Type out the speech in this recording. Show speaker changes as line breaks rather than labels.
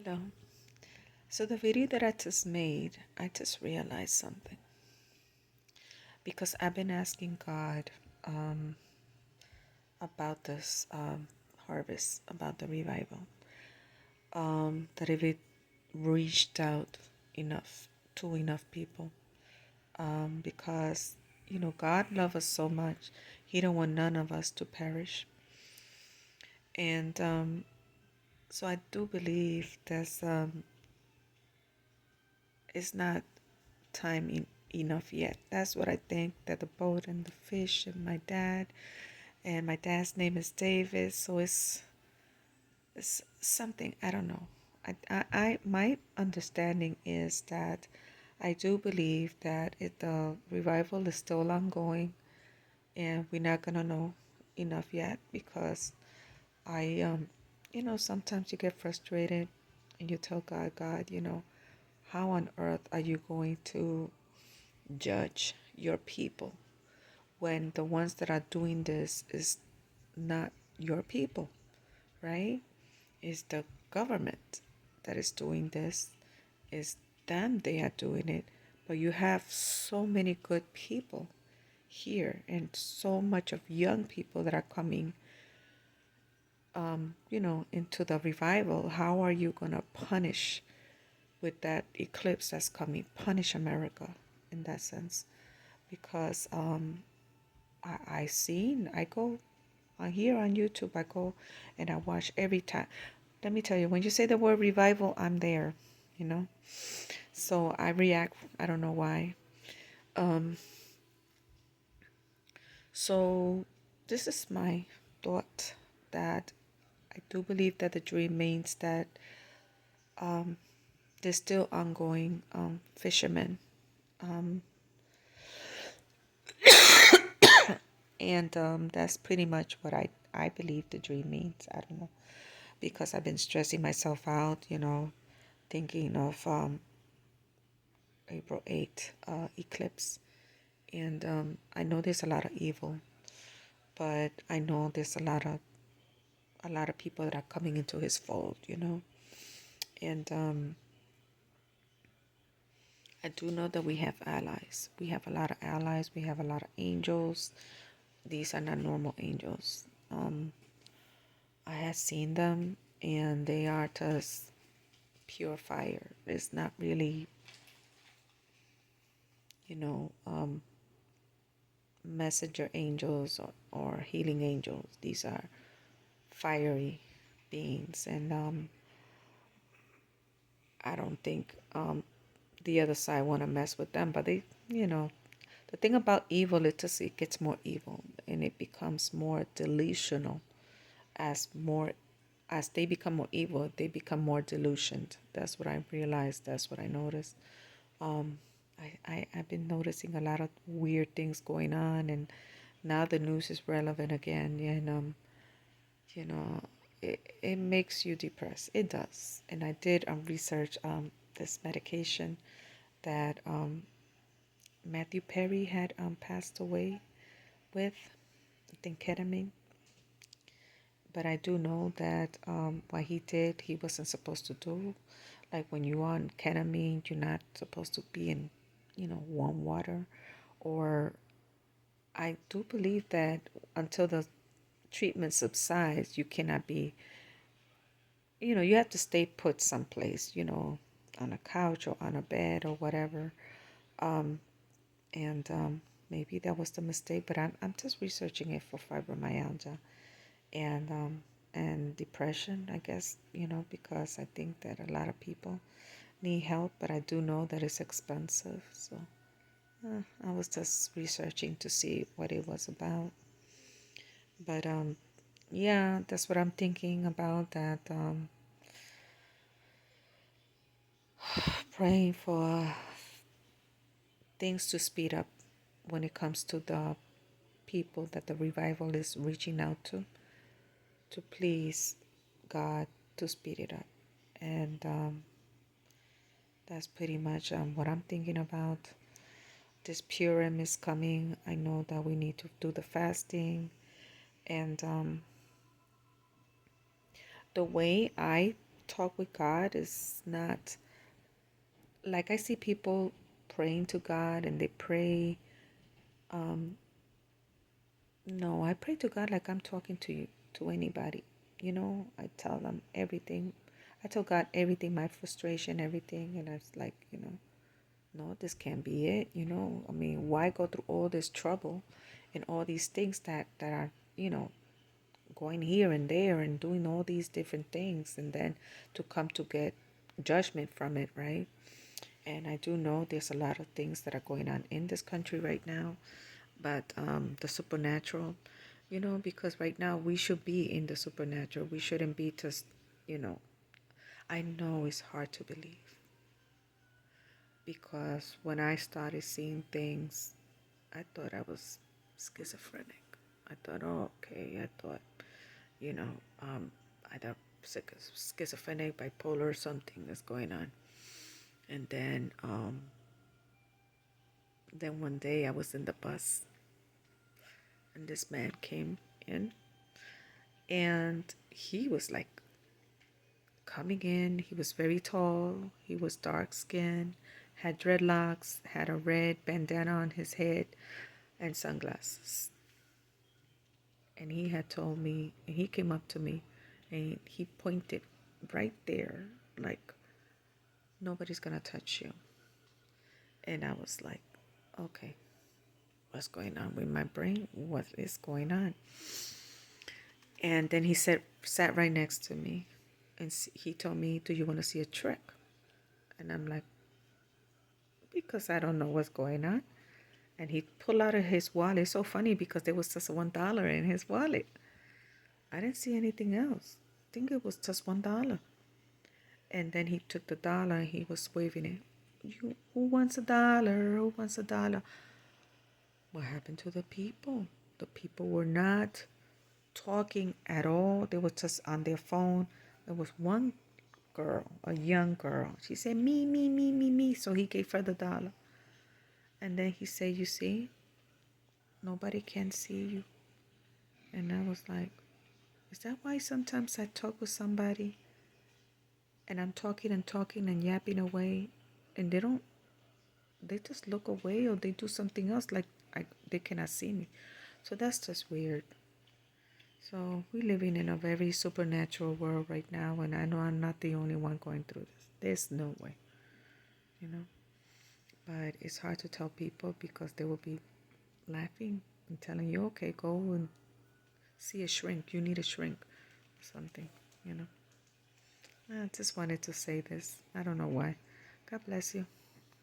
Hello. So the video that I just made, I just realized something because I've been asking God um, about this harvest, about the revival, that if it reached out enough to enough people, because God loves us so much, He don't want none of us to perish, and so I do believe there's it's not time enough yet. That's what I think, that the boat and the fish and my dad's name is David, so it's something, I don't know. My understanding is that I do believe that the revival is still ongoing, and we're not gonna know enough yet because I sometimes you get frustrated and you tell God, how on earth are you going to judge your people when the ones that are doing this is not your people, right? It's the government that is doing this. It's them, they are doing it. But you have so many good people here and so much of young people that are coming into the revival. How are you gonna punish with that eclipse that's coming? Punish America in that sense. Because I go here on YouTube, I go and I watch every time. Let me tell you, when you say the word revival, I'm there, you know. So I react. I don't know why. Um, so this is my thought, that I do believe that the dream means that um, there's still ongoing fishermen, um, and that's pretty much what I believe the dream means. I don't know, because I've been stressing myself out, thinking of April 8th eclipse. And I know there's a lot of evil, but I know there's a lot of people that are coming into his fold. And I do know that we have allies. We have a lot of allies. We have a lot of angels. These are not normal angels. I have seen them, and they are just pure fire. It's not really, you know, um, messenger angels or healing angels. These are fiery beings, and I don't think the other side want to mess with them. But the thing about evil is just it gets more evil, and it becomes more delusional as they become more evil. They become more delusioned. That's what I realized. That's what I noticed. Um, I've been noticing a lot of weird things going on, and now the news is relevant again. And you know, it makes you depressed. It does. And I did research this medication that Matthew Perry had passed away with, I think ketamine. But I do know that what he did, he wasn't supposed to do. Like when you're on ketamine, you're not supposed to be in, warm water. Or I do believe that until the treatment subsides, you cannot be, you have to stay put someplace, on a couch or on a bed or whatever. Um, and maybe that was the mistake, but I'm just researching it for fibromyalgia and depression, I guess, because I think that a lot of people need help, but I do know that it's expensive. So I was just researching to see what it was about. But yeah, that's what I'm thinking about, that praying for things to speed up when it comes to the people that the revival is reaching out to please God to speed it up. And that's pretty much what I'm thinking about. This Purim is coming. I know that we need to do the fasting. And the way I talk with God is not like I see people praying to God and they pray. Um, no, I pray to God like I'm talking to you, to anybody. You know, I tell them everything. I tell God everything, my frustration, everything. And I was like, no, this can't be it. I mean, why go through all this trouble and all these things that are, going here and there and doing all these different things and then to come to get judgment from it, right? And I do know there's a lot of things that are going on in this country right now, but the supernatural, because right now we should be in the supernatural. We shouldn't be just, you know, I know it's hard to believe because when I started seeing things, I thought I was schizophrenic. I thought, oh, okay. I thought, you know, either schizophrenic, bipolar, something is going on. And then one day I was in the bus, and this man came in, and he was like coming in. He was very tall. He was dark skinned, had dreadlocks, had a red bandana on his head, and sunglasses. And he had told me, and he came up to me, and he pointed right there, like, nobody's gonna touch you. And I was like, okay, what's going on with my brain? What is going on? And then he sat right next to me, and he told me, do you want to see a trick? And I'm like, because I don't know what's going on. And he pulled out of his wallet. It's so funny because there was just $1 in his wallet. I didn't see anything else. I think it was just $1. And then he took the dollar and he was waving it. Who wants $1? Who wants $1? What happened to the people? The people were not talking at all. They were just on their phone. There was one girl, a young girl. She said, me, me, me, me, me. So he gave her the dollar. And then he said, you see, nobody can see you. And I was like, is that why sometimes I talk with somebody and I'm talking and talking and yapping away and they just look away or they do something else like they cannot see me. So that's just weird. So we're living in a very supernatural world right now, and I know I'm not the only one going through this. There's no way, you know. But it's hard to tell people because they will be laughing and telling you, okay, go and see a shrink. You need a shrink or something, you know. I just wanted to say this. I don't know why. God bless you.